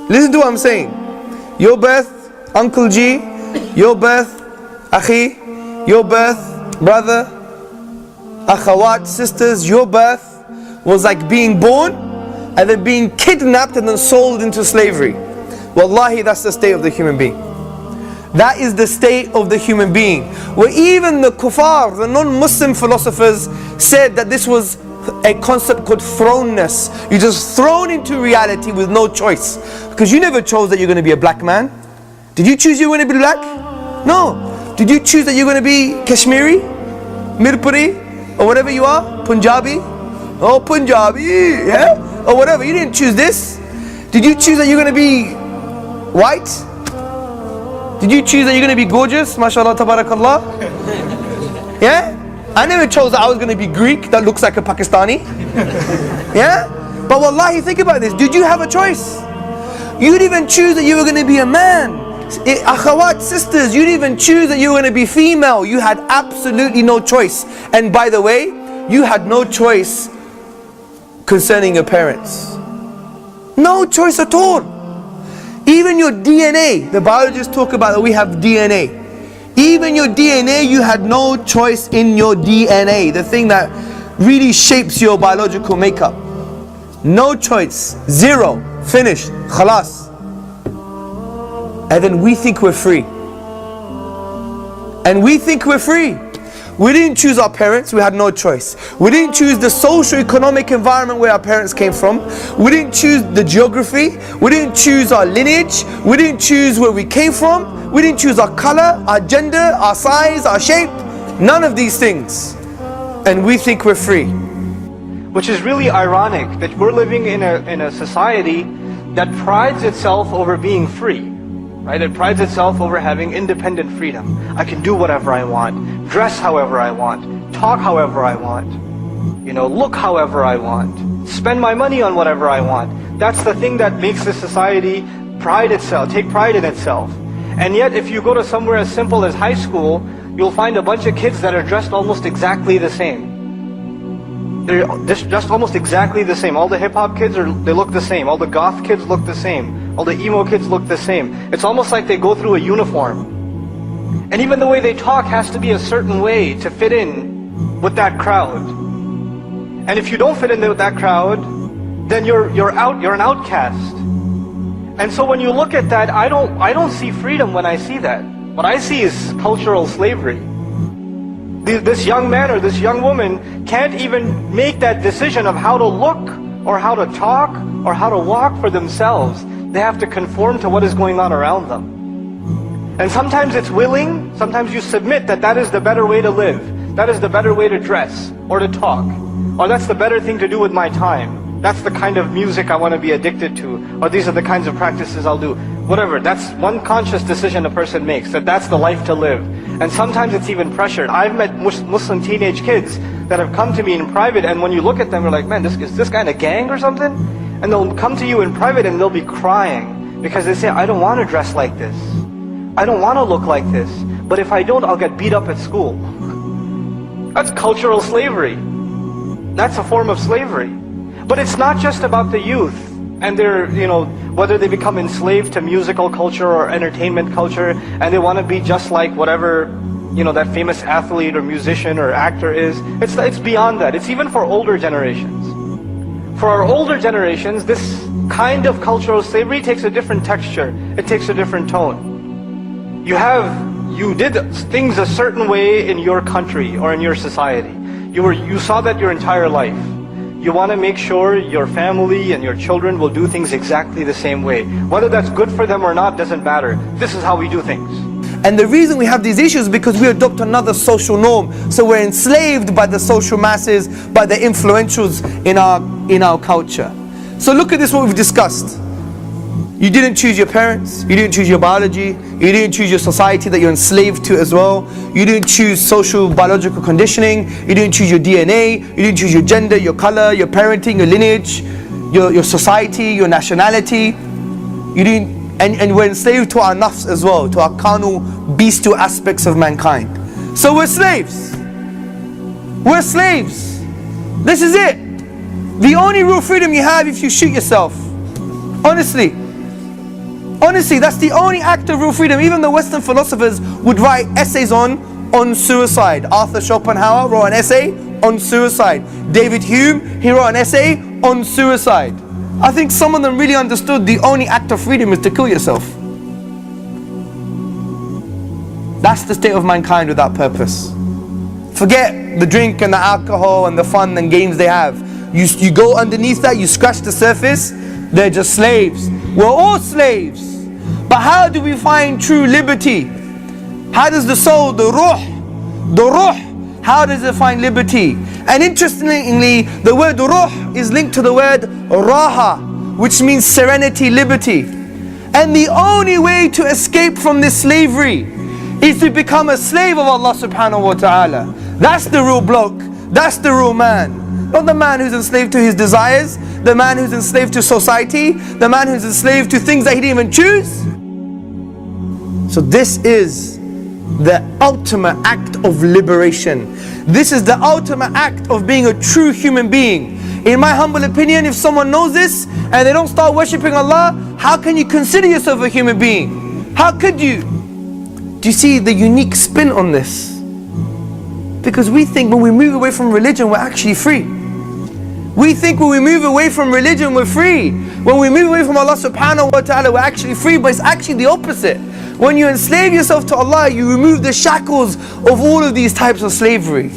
Listen to what I'm saying. Your birth, Uncle G, your birth, Akhi, your birth, brother, Akhawat, sisters, your birth was like being born and then being kidnapped and then sold into slavery. Wallahi, that's the state of the human being. That is the state of the human being. Where even the kuffar, the non-Muslim philosophers said that this was a concept called thrownness. You're just thrown into reality with no choice. Because you never chose that you're going to be a black man. Did you choose you were going to be black? No. Did you choose that you're going to be Kashmiri, Mirpuri, or whatever you are? Punjabi? Oh, Punjabi, yeah? Or whatever. You didn't choose this. Did you choose that you're going to be white? Did you choose that you're going to be gorgeous? MashaAllah, tabarakallah. Yeah? I never chose that I was going to be Greek that looks like a Pakistani. Yeah? But wallahi, think about this. Did you have a choice? You didn't even choose that you were going to be a man. Akhawat, sisters, you didn't even choose that you were going to be female. You had absolutely no choice. And by the way, you had no choice concerning your parents. No choice at all. Even your DNA, the biologists talk about that we have DNA. Even your DNA, you had no choice in your DNA, the thing that really shapes your biological makeup. No choice, zero, finished, khalas. And then we think we're free. And we think we're free. We didn't choose our parents, we had no choice. We didn't choose the socio-economic environment where our parents came from. We didn't choose the geography. We didn't choose our lineage. We didn't choose where we came from. We didn't choose our color, our gender, our size, our shape. None of these things. And we think we're free. Which is really ironic that we're living in a society that prides itself over being free. Right? It prides itself over having independent freedom. I can do whatever I want, dress however I want, talk however I want, look however I want, spend my money on whatever I want. That's the thing that makes this society take pride in itself. And yet if you go to somewhere as simple as high school, you'll find a bunch of kids that are dressed almost exactly the same. They're just almost exactly the same. All the hip-hop kids, they look the same. All the goth kids look the same. All the emo kids look the same. It's almost like they go through a uniform. And even the way they talk has to be a certain way to fit in with that crowd. And if you don't fit in with that crowd, then you're an outcast. And so when you look at that, I don't see freedom when I see that. What I see is cultural slavery. This young man or this young woman can't even make that decision of how to look or how to talk or how to walk for themselves. They have to conform to what is going on around them. And sometimes it's willing, sometimes you submit that is the better way to live. That is the better way to dress or to talk. Or that's the better thing to do with my time. That's the kind of music I want to be addicted to. Or these are the kinds of practices I'll do. Whatever, that's one conscious decision a person makes, that's the life to live. And sometimes it's even pressured. I've met Muslim teenage kids that have come to me in private, and when you look at them, you're like, man, is this guy in a gang or something? And they'll come to you in private and they'll be crying because they say, I don't want to dress like this. I don't want to look like this. But if I don't, I'll get beat up at school. That's cultural slavery. That's a form of slavery. But it's not just about the youth and their, whether they become enslaved to musical culture or entertainment culture and they want to be just like whatever, that famous athlete or musician or actor is. It's beyond that. It's even for older generations. For our older generations, this kind of cultural slavery takes a different texture. It takes a different tone. You did things a certain way in your country or in your society. You saw that your entire life. You want to make sure your family and your children will do things exactly the same way. Whether that's good for them or not doesn't matter. This is how we do things. And the reason we have these issues is because we adopt another social norm. So we're enslaved by the social masses, by the influentials in our culture. So look at this, what we've discussed. You didn't choose your parents, you didn't choose your biology, you didn't choose your society that you're enslaved to as well. You didn't choose social biological conditioning, you didn't choose your DNA, you didn't choose your gender, your color, your parenting, your lineage, your society, your nationality. You didn't. And we're enslaved to our nafs as well, to our carnal, bestial aspects of mankind. So we're slaves. We're slaves. This is it. The only real freedom you have if you shoot yourself. Honestly. Honestly, that's the only act of real freedom. Even the Western philosophers would write essays on suicide. Arthur Schopenhauer wrote an essay on suicide. David Hume, he wrote an essay on suicide. I think some of them really understood the only act of freedom is to kill yourself. That's the state of mankind without purpose. Forget the drink and the alcohol and the fun and games they have. You go underneath that, you scratch the surface, they're just slaves. We're all slaves. But how do we find true liberty? How does the soul, the ruh, how does it find liberty? And interestingly, the word ruh is linked to the word raha, which means serenity, liberty. And the only way to escape from this slavery is to become a slave of Allah subhanahu wa ta'ala. That's the real bloke, that's the real man. Not the man who's enslaved to his desires, the man who's enslaved to society, the man who's enslaved to things that he didn't even choose. So this is the ultimate act of liberation. This is the ultimate act of being a true human being. In my humble opinion, if someone knows this and they don't start worshipping Allah, how can you consider yourself a human being? How could you? Do you see the unique spin on this? Because we think when we move away from religion, we're actually free. We think when we move away from religion, we're free. When we move away from Allah subhanahu wa ta'ala, we're actually free, but it's actually the opposite. When you enslave yourself to Allah, you remove the shackles of all of these types of slavery.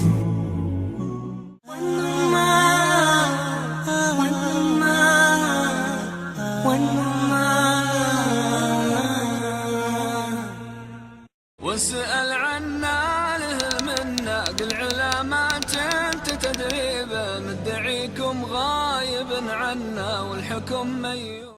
واسأل عنا له منا قل علامات انت تدريبه مدعيكم غايب عنا والحكم ميت.